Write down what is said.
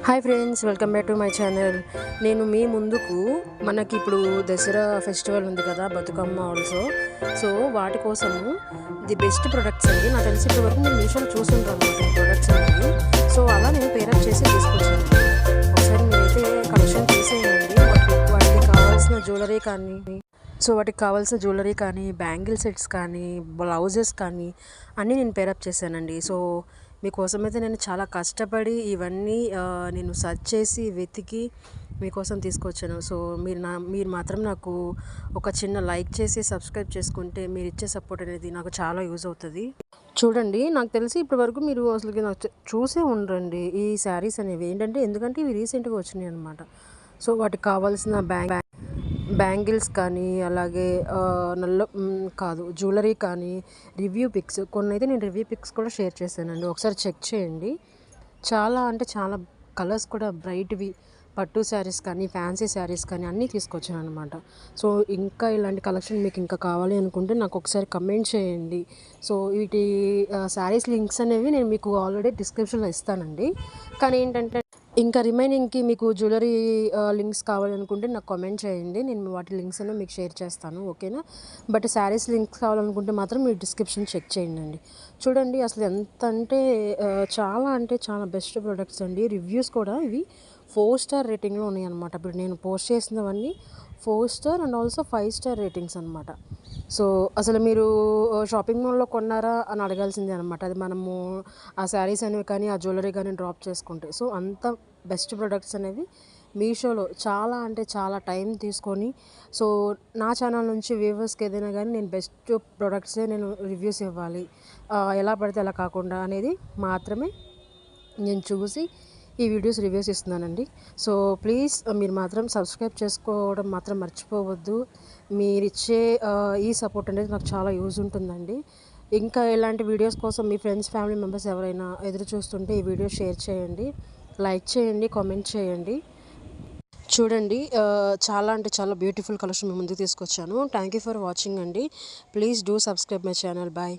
Hi friends, welcome back to my channel. నేను మీ ముందుకు మనకి ఇప్పుడు దసరా ఫెస్టివల్ ఉంది కదా, బతుకమ్మ ఆల్సో. సో వాటి కోసము ది బెస్ట్ ప్రొడక్ట్స్ అండి. నాకు తెలిసి ఇప్పటి వరకు నేను మీషోలో చూసుంటాను అనమాట ఈ ప్రొడక్ట్స్ అనేవి. సో అలా నేను పేరప్ చేసి తీసుకొచ్చాను. ఒకసారి మీరైతే కలెక్షన్ తీసేయండి. వాటికి కావాల్సిన జ్యువెలరీ కానీ బ్యాంగిల్ సెట్స్ కానీ బ్లౌజెస్ కానీ అన్నీ నేను పేరప్ చేశానండి. సో మీకోసం అయితే నేను చాలా కష్టపడి ఇవన్నీ నేను సెర్చ్ చేసి వెతికి మీకోసం తీసుకొచ్చాను. సో మీరు మాత్రం నాకు ఒక చిన్న లైక్ చేసి సబ్స్క్రైబ్ చేసుకుంటే మీరు ఇచ్చే సపోర్ట్ అనేది నాకు చాలా యూజ్ అవుతుంది. చూడండి, నాకు తెలిసి ఇప్పటి వరకు మీరు అసలు నాకు చూసే ఉండరండి ఈ శారీస్ అనేవి. ఎందుకంటే ఇవి రీసెంట్గా వచ్చినాయి అనమాట. సో వాటికి కావాల్సిన బ్యాంగిల్స్ కానీ, అలాగే జ్యువెలరీ కానీ, రివ్యూ పిక్స్ కొన్ని అయితే నేను రివ్యూ పిక్స్ కూడా షేర్ చేశానండి. ఒకసారి చెక్ చేయండి. చాలా అంటే చాలా కలర్స్ కూడా బ్రైట్వి, పట్టు శారీస్ కానీ ఫ్యాన్సీ శారీస్ కానీ అన్నీ తీసుకొచ్చాను అనమాట. సో ఇంకా ఇలాంటి కలెక్షన్ మీకు ఇంకా కావాలి అనుకుంటే నాకు ఒకసారి కమెంట్ చేయండి. సో వీటి శారీస్ లింక్స్ అనేవి నేను మీకు ఆల్రెడీ డిస్క్రిప్షన్లో ఇస్తానండి. కానీ ఏంటంటే ఇంకా రిమైనింగ్కి మీకు జ్యువెలరీ లింక్స్ కావాలనుకుంటే నాకు కామెంట్ చేయండి. నేను వాటి లింక్స్ అనేవి మీకు షేర్ చేస్తాను, ఓకేనా. బట్ శారీస్ లింక్స్ కావాలనుకుంటే మాత్రం మీరు డిస్క్రిప్షన్ చెక్ చేయండి. చూడండి అసలు ఎంత అంటే చాలా బెస్ట్ ప్రొడక్ట్స్ అండి. రివ్యూస్ కూడా ఇవి 4 స్టార్ రేటింగ్లో ఉన్నాయి అనమాట. ఇప్పుడు నేను పోస్ట్ చేసినవన్నీ 4 star and also 5 star ratings అనమాట. సో అసలు మీరు షాపింగ్ మాల్లో కొన్నారా అని అడగాల్సిందే అనమాట. అది మనము ఆ శారీస్ అనేవి కానీ ఆ జ్యువెలరీ కానీ డ్రాప్ చేసుకుంటే. సో అంత బెస్ట్ ప్రొడక్ట్స్ అనేవి మీషోలో చాలా అంటే చాలా టైం తీసుకొని, సో నా ఛానల్ నుంచి వ్యూవర్స్కి ఏదైనా కానీ నేను బెస్ట్ ప్రొడక్ట్సే నేను రివ్యూస్ ఇవ్వాలి, ఎలా పడితే అలా కాకుండా అనేది మాత్రమే నేను చూసి ఈ వీడియోస్ రివ్యూస్ ఇస్తున్నానండి. సో ప్లీజ్ మీరు మాత్రం సబ్స్క్రైబ్ చేసుకోవడం మాత్రం మర్చిపోవద్దు. మీరిచ్చే ఈ సపోర్ట్ అనేది నాకు చాలా యూజ్ ఉంటుందండి. ఇంకా ఇలాంటి వీడియోస్ కోసం మీ ఫ్రెండ్స్ ఫ్యామిలీ మెంబర్స్ ఎవరైనా ఎదురు చూస్తుంటే ఈ వీడియో షేర్ చేయండి, లైక్ చేయండి, కామెంట్ చేయండి. చూడండి చాలా అంటే చాలా బ్యూటిఫుల్ కలెక్షన్ మీ ముందుకు తీసుకొచ్చాను. థ్యాంక్ యూ ఫర్ వాచింగ్ అండి. Please do subscribe my channel. Bye.